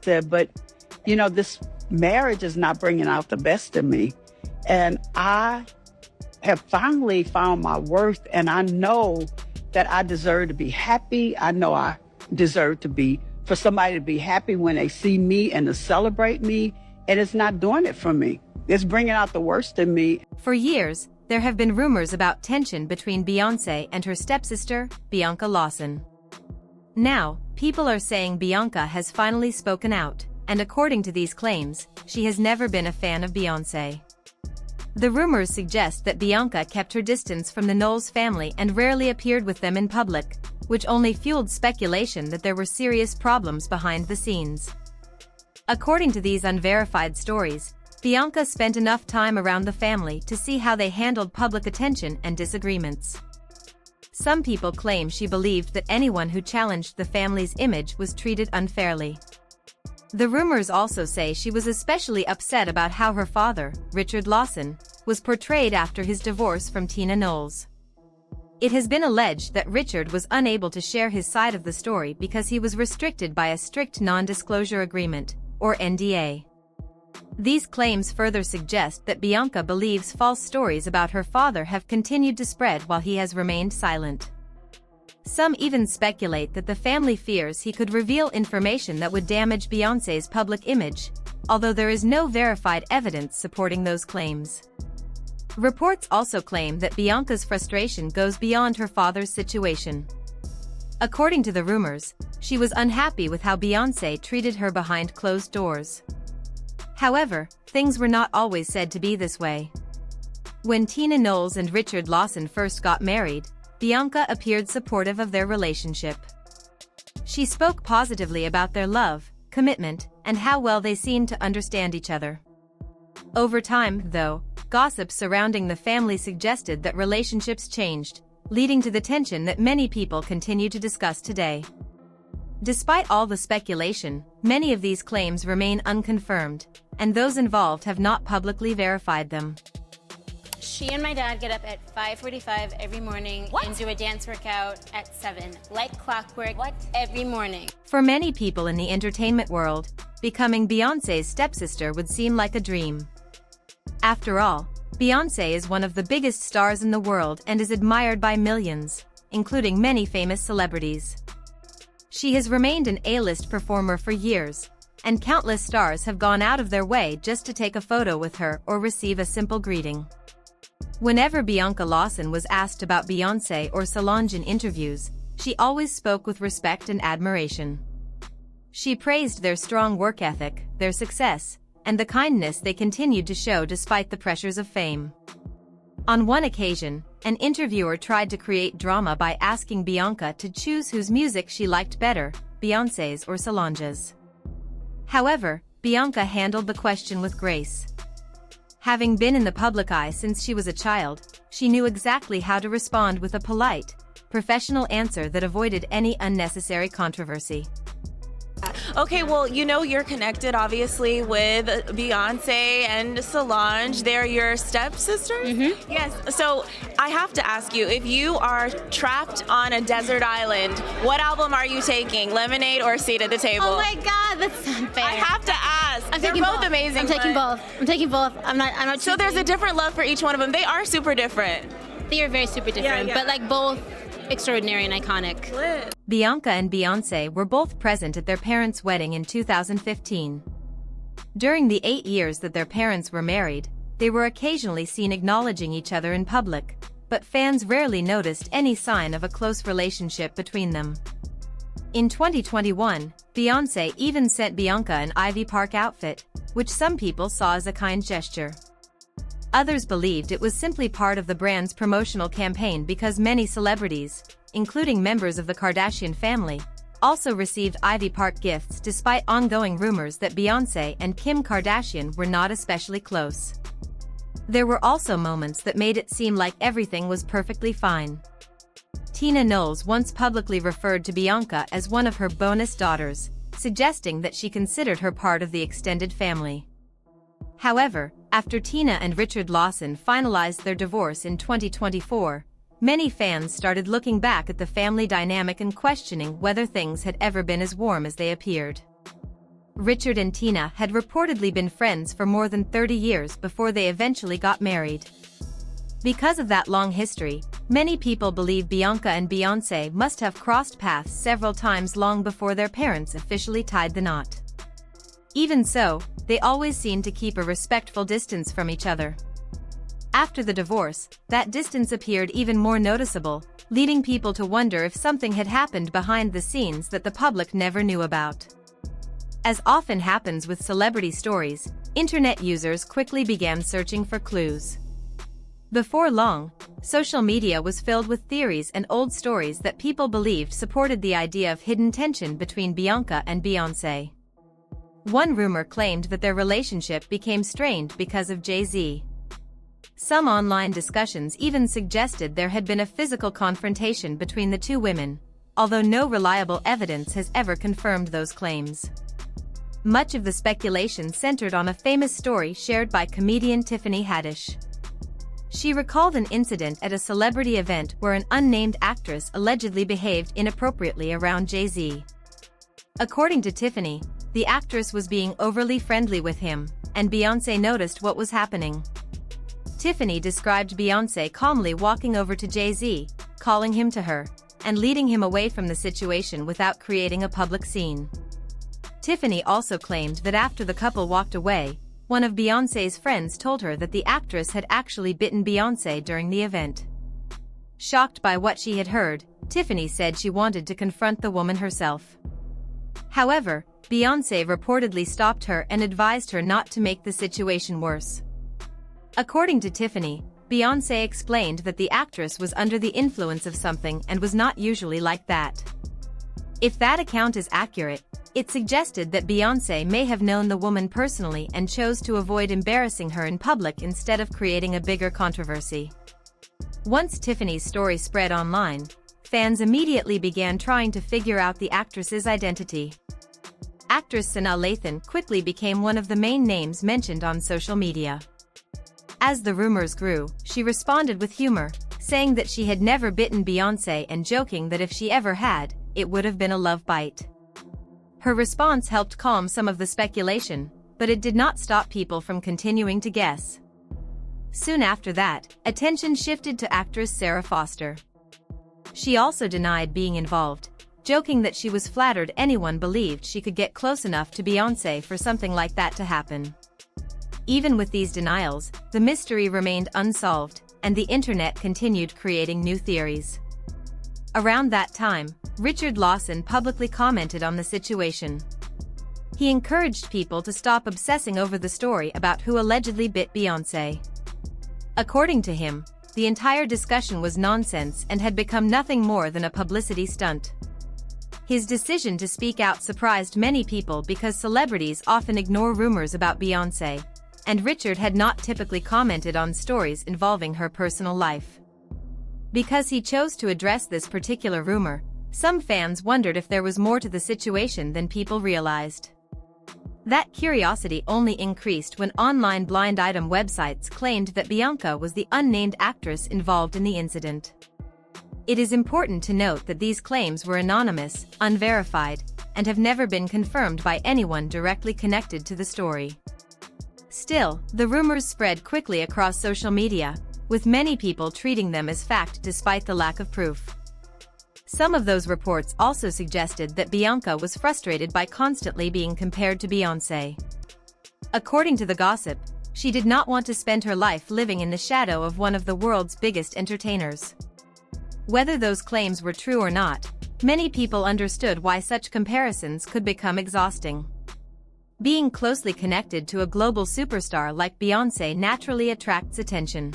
said, but, this marriage is not bringing out the best in me. And I have finally found my worth, and I know that I deserve to be happy. I know I deserve for somebody to be happy when they see me and to celebrate me. And it's not doing it for me. It's bringing out the worst in me. For years, there have been rumors about tension between Beyoncé and her stepsister, Bianca Lawson. Now, people are saying Bianca has finally spoken out, and according to these claims, she has never been a fan of Beyoncé. The rumors suggest that Bianca kept her distance from the Knowles family and rarely appeared with them in public, which only fueled speculation that there were serious problems behind the scenes. According to these unverified stories, Bianca spent enough time around the family to see how they handled public attention and disagreements. Some people claim she believed that anyone who challenged the family's image was treated unfairly. The rumors also say she was especially upset about how her father, Richard Lawson, was portrayed after his divorce from Tina Knowles. It has been alleged that Richard was unable to share his side of the story because he was restricted by a strict non-disclosure agreement, or NDA. These claims further suggest that Bianca believes false stories about her father have continued to spread while he has remained silent. Some even speculate that the family fears he could reveal information that would damage Beyoncé's public image, although there is no verified evidence supporting those claims. Reports also claim that Bianca's frustration goes beyond her father's situation. According to the rumors, she was unhappy with how Beyoncé treated her behind closed doors. However, things were not always said to be this way. When Tina Knowles and Richard Lawson first got married, Bianca appeared supportive of their relationship. She spoke positively about their love, commitment, and how well they seemed to understand each other. Over time, though, gossip surrounding the family suggested that relationships changed, leading to the tension that many people continue to discuss today. Despite all the speculation, many of these claims remain unconfirmed, and those involved have not publicly verified them. She and my dad get up at 5:45 every morning and do a dance workout at 7, like clockwork, every morning. For many people in the entertainment world, becoming Beyoncé's stepsister would seem like a dream. After all, Beyoncé is one of the biggest stars in the world and is admired by millions, including many famous celebrities. She has remained an A-list performer for years, and countless stars have gone out of their way just to take a photo with her or receive a simple greeting. Whenever Bianca Lawson was asked about Beyoncé or Solange in interviews, she always spoke with respect and admiration. She praised their strong work ethic, their success, and the kindness they continued to show despite the pressures of fame. On one occasion, an interviewer tried to create drama by asking Bianca to choose whose music she liked better, Beyoncé's or Solange's. However, Bianca handled the question with grace. Having been in the public eye since she was a child, she knew exactly how to respond with a polite, professional answer that avoided any unnecessary controversy. Okay, well, you're connected obviously with Beyoncé and Solange. They're your stepsisters? Mm-hmm. Yes. So I have to ask you, if you are trapped on a desert island, what album are you taking? Lemonade or Seat at the Table? Oh my God, that's unfair. I have to ask. They're both amazing. I'm taking both. I'm not So there's a different love for each one of them. They are super different. They are very super different, Yeah. but like both extraordinary and iconic. Bianca and Beyoncé were both present at their parents' wedding in 2015. During the 8 years that their parents were married, they were occasionally seen acknowledging each other in public, but fans rarely noticed any sign of a close relationship between them. In 2021, Beyoncé even sent Bianca an Ivy Park outfit, which some people saw as a kind gesture. Others believed it was simply part of the brand's promotional campaign because many celebrities, including members of the Kardashian family, also received Ivy Park gifts despite ongoing rumors that Beyoncé and Kim Kardashian were not especially close. There were also moments that made it seem like everything was perfectly fine. Tina Knowles once publicly referred to Bianca as one of her bonus daughters, suggesting that she considered her part of the extended family. However, after Tina and Richard Lawson finalized their divorce in 2024, many fans started looking back at the family dynamic and questioning whether things had ever been as warm as they appeared. Richard and Tina had reportedly been friends for more than 30 years before they eventually got married. Because of that long history, many people believe Bianca and Beyoncé must have crossed paths several times long before their parents officially tied the knot. Even so, they always seemed to keep a respectful distance from each other. After the divorce, that distance appeared even more noticeable, leading people to wonder if something had happened behind the scenes that the public never knew about. As often happens with celebrity stories, internet users quickly began searching for clues. Before long, social media was filled with theories and old stories that people believed supported the idea of hidden tension between Bianca and Beyoncé. One rumor claimed that their relationship became strained because of Jay-Z. Some online discussions even suggested there had been a physical confrontation between the two women, although no reliable evidence has ever confirmed those claims. Much of the speculation centered on a famous story shared by comedian Tiffany Haddish. She recalled an incident at a celebrity event where an unnamed actress allegedly behaved inappropriately around Jay-Z. According to Tiffany, the actress was being overly friendly with him, and Beyoncé noticed what was happening. Tiffany described Beyoncé calmly walking over to Jay-Z, calling him to her, and leading him away from the situation without creating a public scene. Tiffany also claimed that after the couple walked away, one of Beyoncé's friends told her that the actress had actually bitten Beyoncé during the event. Shocked by what she had heard, Tiffany said she wanted to confront the woman herself. However, Beyoncé reportedly stopped her and advised her not to make the situation worse. According to Tiffany, Beyoncé explained that the actress was under the influence of something and was not usually like that. If that account is accurate, it suggested that Beyoncé may have known the woman personally and chose to avoid embarrassing her in public instead of creating a bigger controversy. Once Tiffany's story spread online, fans immediately began trying to figure out the actress's identity. Actress Sanaa Lathan quickly became one of the main names mentioned on social media. As the rumors grew, she responded with humor, saying that she had never bitten Beyoncé and joking that if she ever had, it would have been a love bite. Her response helped calm some of the speculation, but it did not stop people from continuing to guess. Soon after that, attention shifted to actress Sarah Foster. She also denied being involved, joking that she was flattered anyone believed she could get close enough to Beyoncé for something like that to happen. Even with these denials, the mystery remained unsolved, and the internet continued creating new theories. Around that time, Richard Lawson publicly commented on the situation. He encouraged people to stop obsessing over the story about who allegedly bit Beyoncé. According to him, the entire discussion was nonsense and had become nothing more than a publicity stunt. His decision to speak out surprised many people because celebrities often ignore rumors about Beyoncé, and Richard had not typically commented on stories involving her personal life. Because he chose to address this particular rumor, some fans wondered if there was more to the situation than people realized. That curiosity only increased when online blind item websites claimed that Bianca was the unnamed actress involved in the incident. It is important to note that these claims were anonymous, unverified, and have never been confirmed by anyone directly connected to the story. Still, the rumors spread quickly across social media, with many people treating them as fact despite the lack of proof. Some of those reports also suggested that Bianca was frustrated by constantly being compared to Beyoncé. According to the gossip, she did not want to spend her life living in the shadow of one of the world's biggest entertainers. Whether those claims were true or not, many people understood why such comparisons could become exhausting. Being closely connected to a global superstar like Beyoncé naturally attracts attention.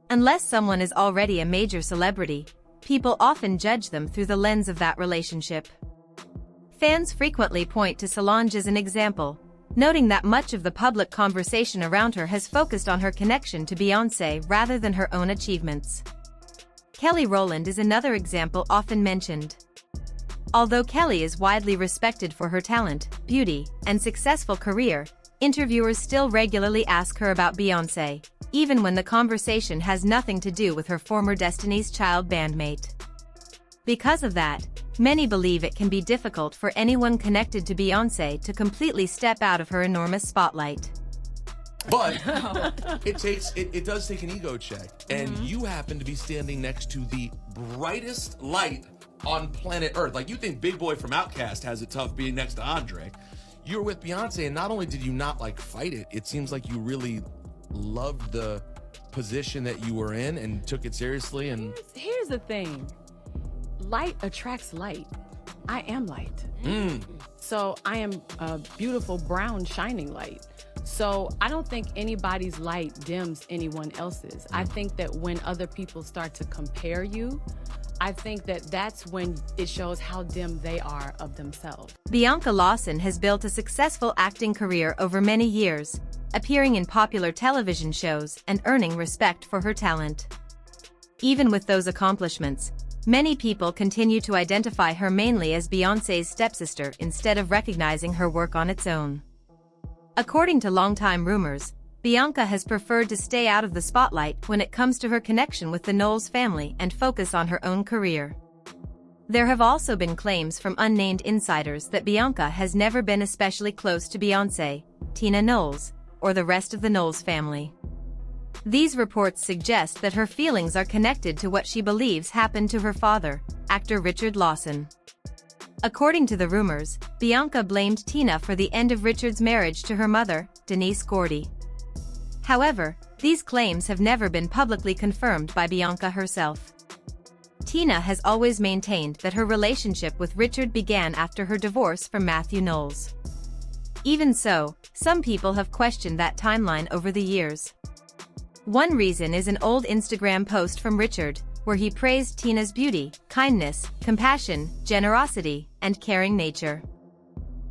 Unless someone is already a major celebrity, people often judge them through the lens of that relationship. Fans frequently point to Solange as an example, noting that much of the public conversation around her has focused on her connection to Beyoncé rather than her own achievements. Kelly Rowland is another example often mentioned. Although Kelly is widely respected for her talent, beauty, and successful career, interviewers still regularly ask her about Beyoncé, even when the conversation has nothing to do with her former Destiny's Child bandmate. Because of that, many believe it can be difficult for anyone connected to Beyoncé to completely step out of her enormous spotlight. But it does take an ego check. And you happen to be standing next to the brightest light on planet Earth. Like, you think Big Boy from Outkast has it tough being next to Andre. You're with Beyonce, and not only did you not fight it, it seems like you really loved the position that you were in and took it seriously. And here's the thing. Light attracts light. I am light. So I am a beautiful brown shining light. So I don't think anybody's light dims anyone else's. I think that when other people start to compare you, I think that that's when it shows how dim they are of themselves. Bianca Lawson has built a successful acting career over many years, appearing in popular television shows and earning respect for her talent. Even with those accomplishments, many people continue to identify her mainly as Beyoncé's stepsister instead of recognizing her work on its own. According to longtime rumors, Bianca has preferred to stay out of the spotlight when it comes to her connection with the Knowles family and focus on her own career. There have also been claims from unnamed insiders that Bianca has never been especially close to Beyoncé, Tina Knowles, or the rest of the Knowles family. These reports suggest that her feelings are connected to what she believes happened to her father, actor Richard Lawson. According to the rumors, Bianca blamed Tina for the end of Richard's marriage to her mother, Denise Gordy. However, these claims have never been publicly confirmed by Bianca herself. Tina has always maintained that her relationship with Richard began after her divorce from Matthew Knowles. Even so, some people have questioned that timeline over the years. One reason is an old Instagram post from Richard, where he praised Tina's beauty, kindness, compassion, generosity, and caring nature.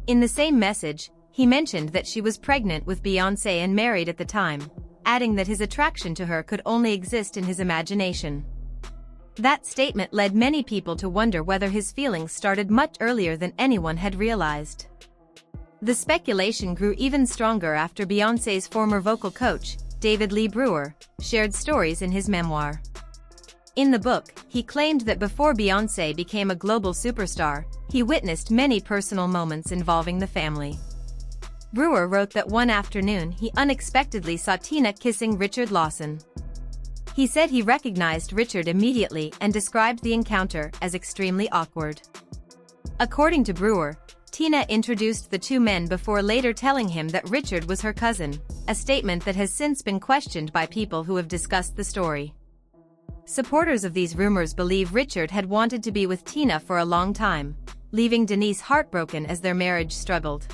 In the same message, he mentioned that she was pregnant with Beyoncé and married at the time, adding that his attraction to her could only exist in his imagination. That statement led many people to wonder whether his feelings started much earlier than anyone had realized. The speculation grew even stronger after Beyoncé's former vocal coach, David Lee Brewer, shared stories in his memoir. In the book, he claimed that before Beyoncé became a global superstar, he witnessed many personal moments involving the family. Brewer wrote that one afternoon he unexpectedly saw Tina kissing Richard Lawson. He said he recognized Richard immediately and described the encounter as extremely awkward. According to Brewer, Tina introduced the two men before later telling him that Richard was her cousin, a statement that has since been questioned by people who have discussed the story. Supporters of these rumors believe Richard had wanted to be with Tina for a long time, leaving Denise heartbroken as their marriage struggled.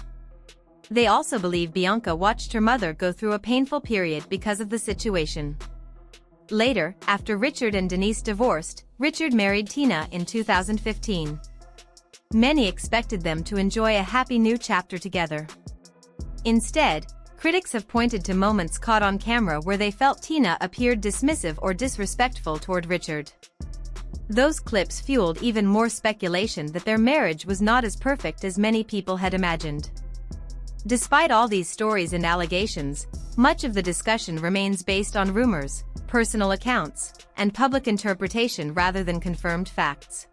They also believe Bianca watched her mother go through a painful period because of the situation. Later, after Richard and Denise divorced, Richard married Tina in 2015. Many expected them to enjoy a happy new chapter together. Instead, critics have pointed to moments caught on camera where they felt Tina appeared dismissive or disrespectful toward Richard. Those clips fueled even more speculation that their marriage was not as perfect as many people had imagined. Despite all these stories and allegations, much of the discussion remains based on rumors, personal accounts, and public interpretation rather than confirmed facts.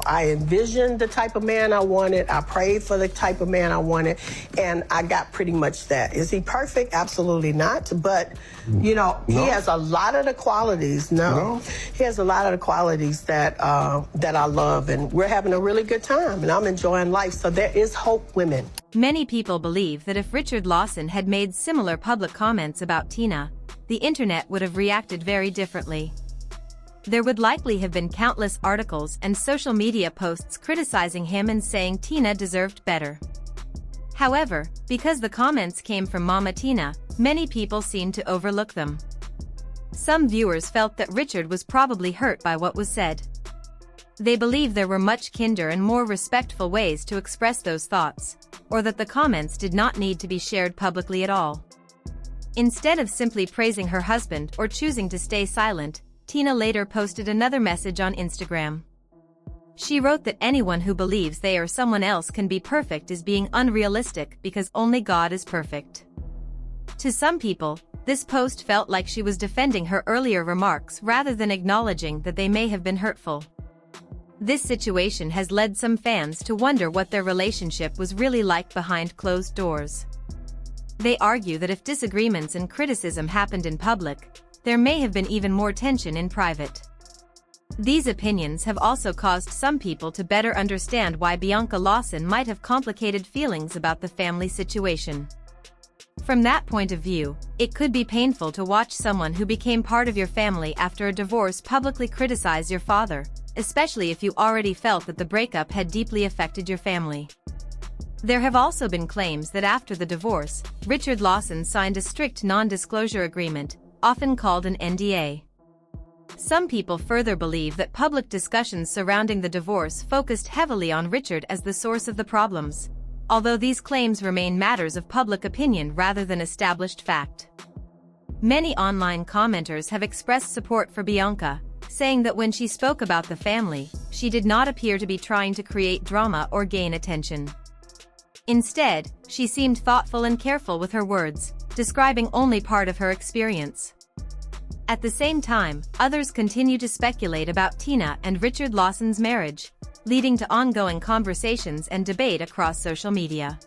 I envisioned the type of man I wanted. I prayed for the type of man I wanted, and I got pretty much that. Is he perfect? Absolutely not. But, he has a lot of the qualities. He has a lot of the qualities that I love, and we're having a really good time, and I'm enjoying life. So there is hope, women. Many people believe that if Richard Lawson had made similar public comments about Tina, the internet would have reacted very differently. There would likely have been countless articles and social media posts criticizing him and saying Tina deserved better. However, because the comments came from Mama Tina, many people seemed to overlook them. Some viewers felt that Richard was probably hurt by what was said. They believe there were much kinder and more respectful ways to express those thoughts, or that the comments did not need to be shared publicly at all. Instead of simply praising her husband or choosing to stay silent, Tina later posted another message on Instagram. She wrote that anyone who believes they or someone else can be perfect is being unrealistic because only God is perfect. To some people, this post felt like she was defending her earlier remarks rather than acknowledging that they may have been hurtful. This situation has led some fans to wonder what their relationship was really like behind closed doors. They argue that if disagreements and criticism happened in public, there may have been even more tension in private. These opinions have also caused some people to better understand why Bianca Lawson might have complicated feelings about the family situation. From that point of view, it could be painful to watch someone who became part of your family after a divorce publicly criticize your father, especially if you already felt that the breakup had deeply affected your family. There have also been claims that after the divorce, Richard Lawson signed a strict non-disclosure agreement, often called an NDA. Some people further believe that public discussions surrounding the divorce focused heavily on Richard as the source of the problems, although these claims remain matters of public opinion rather than established fact. Many online commenters have expressed support for Bianca, saying that when she spoke about the family, she did not appear to be trying to create drama or gain attention. Instead, she seemed thoughtful and careful with her words, describing only part of her experience. At the same time, others continue to speculate about Tina and Richard Lawson's marriage, leading to ongoing conversations and debate across social media.